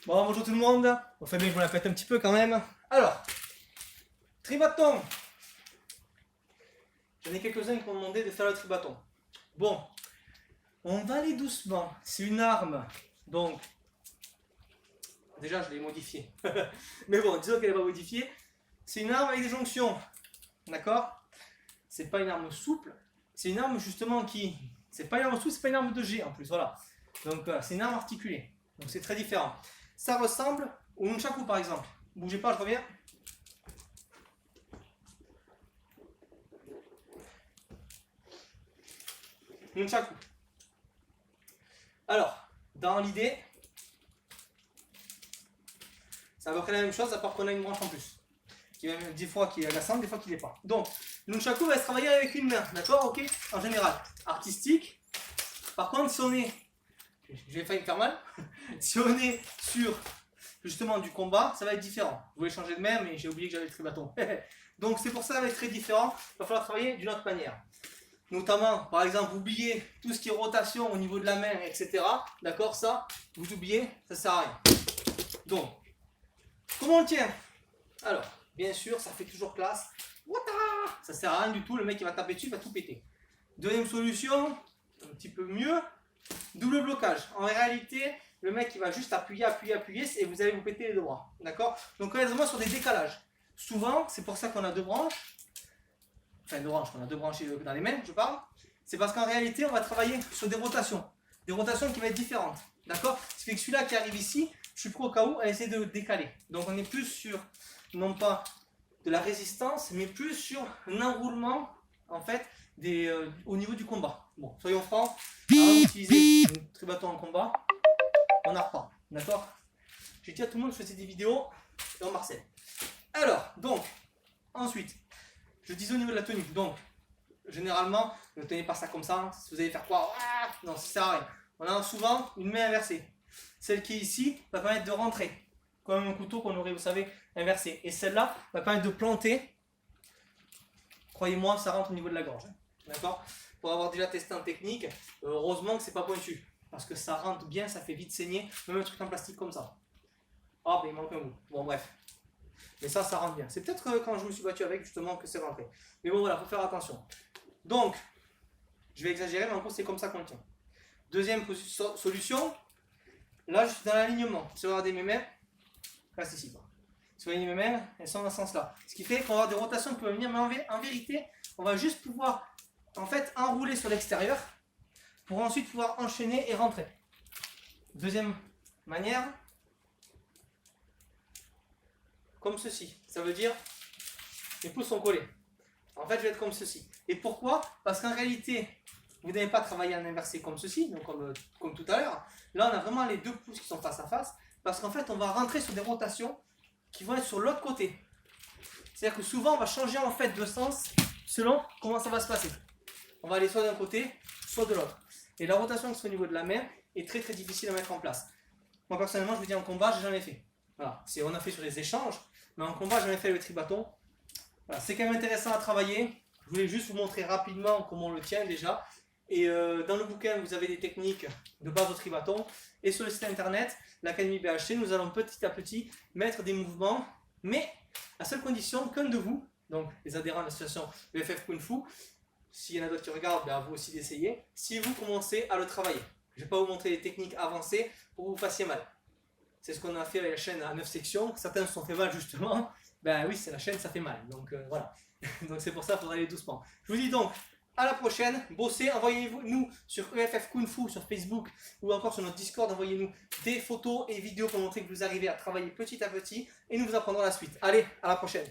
Bon, bonjour tout le monde. On fait bien que je vous la pète un petit peu quand même. Alors, tribaton. J'en ai quelques-uns qui m'ont demandé de faire le tribaton. Bon, on va aller doucement. C'est une arme. Donc, déjà je l'ai modifiée. Mais bon, disons qu'elle n'est pas modifiée. C'est une arme avec des jonctions. D'accord? C'est pas une arme souple. C'est une arme justement qui... C'est pas une arme souple, c'est pas une arme de G en plus. Voilà. Donc, c'est une arme articulée. Donc, c'est très différent. Ça ressemble au nunchaku par exemple. Bougez pas, je reviens. Nunchaku. Alors, dans l'idée, c'est à peu près la même chose, à part qu'on a une branche en plus. Qui est même des fois qui est agaçante, des fois qui l'est pas. Donc, le nunchaku va se travailler avec une main, d'accord? Ok? En général, artistique. Par contre, si on est... J'ai failli me faire mal. Si on est sur justement du combat, ça va être différent. Je voulais changer de main, mais j'ai oublié que j'avais le tribaton. Donc c'est pour ça que ça va être très différent. Il va falloir travailler d'une autre manière. Notamment, par exemple, oubliez tout ce qui est rotation au niveau de la main, etc. D'accord? Ça, vous oubliez, ça sert à rien. Donc, comment on le tient? Alors, bien sûr, ça fait toujours classe. Ça sert à rien du tout. Le mec qui va taper dessus, il va tout péter. Deuxième solution, un petit peu mieux. Double blocage. En réalité, le mec il va juste appuyer et vous allez vous péter les deux bras. D'accord? Donc on est vraiment sur des décalages. Souvent, c'est pour ça qu'on a deux branches. Enfin deux branches, on a deux branches dans les mains, je parle. C'est parce qu'en réalité, on va travailler sur des rotations. Des rotations qui vont être différentes. D'accord? Ce qui fait que celui-là qui arrive ici, je suis prêt au cas où à essayer de décaler. Donc on est plus sur, non pas de la résistance, mais plus sur un enroulement, en fait, au niveau du combat. Bon, soyons francs, avant d'utiliser un tribaton en combat, on n'a pas, d'accord? J'ai dit à tout le monde que je faisais des vidéos dans Marseille. Alors, donc, ensuite, je disais au niveau de la tenue, donc, généralement, ne tenez pas ça comme ça, si vous allez faire quoi? Non, ça sert à rien. On a souvent une main inversée. Celle qui est ici va permettre de rentrer, comme un couteau qu'on aurait, vous savez, inversé. Et celle-là va permettre de planter. Croyez-moi, ça rentre au niveau de la gorge. D'accord? Pour avoir déjà testé en technique, heureusement que c'est pas pointu. Parce que ça rentre bien, ça fait vite saigner. Même un truc en plastique comme ça. Ah, ben il manque un bout. Bon, bref. Mais ça rentre bien. C'est peut-être quand je me suis battu avec, justement, que c'est rentré. Mais bon, voilà, faut faire attention. Donc, je vais exagérer, mais en gros, c'est comme ça qu'on le tient. Deuxième solution. Là, je suis dans l'alignement. Si vous regardez mes mains, reste ici, quoi. Si vous voyez mes mains, elles sont dans ce sens-là. Ce qui fait qu'on va avoir des rotations qui peuvent venir, mais en vérité, on va juste pouvoir en fait enrouler sur l'extérieur pour ensuite pouvoir enchaîner et rentrer. Deuxième manière, comme ceci. Ça veut dire mes pouces sont collés. En fait, je vais être comme ceci. Et pourquoi? Parce qu'en réalité, vous n'avez pas travaillé en inversé comme ceci, donc comme tout à l'heure. Là, on a vraiment les deux pouces qui sont face à face, parce qu'en fait, on va rentrer sur des rotations qui vont être sur l'autre côté. C'est-à-dire que souvent, on va changer en fait de sens selon comment ça va se passer. On va aller soit d'un côté, soit de l'autre. Et la rotation qui se fait au niveau de la main est très très difficile à mettre en place. Moi personnellement, je vous dis en combat, j'ai jamais fait. Voilà, on a fait sur les échanges, mais en combat, j'ai jamais fait le tribaton. Voilà, c'est quand même intéressant à travailler. Je voulais juste vous montrer rapidement comment on le tient déjà. Et dans le bouquin, vous avez des techniques de base au tribaton. Et sur le site internet, l'Académie BHC, nous allons petit à petit mettre des mouvements, mais à seule condition qu'un de vous, donc les adhérents de l'association EFF Kung Fu, s'il y en a d'autres qui regardent, ben à vous aussi d'essayer, si vous commencez à le travailler. Je ne vais pas vous montrer les techniques avancées pour que vous fassiez mal. C'est ce qu'on a fait avec la chaîne à 9 sections. Certains se sont fait mal justement. Ben oui, c'est la chaîne, ça fait mal. Donc voilà. Donc c'est pour ça qu'il faudra aller doucement. Je vous dis donc à la prochaine. Bossez, envoyez-nous sur EFF Kung Fu sur Facebook ou encore sur notre Discord. Envoyez-nous des photos et vidéos pour montrer que vous arrivez à travailler petit à petit et nous vous apprendrons la suite. Allez, à la prochaine.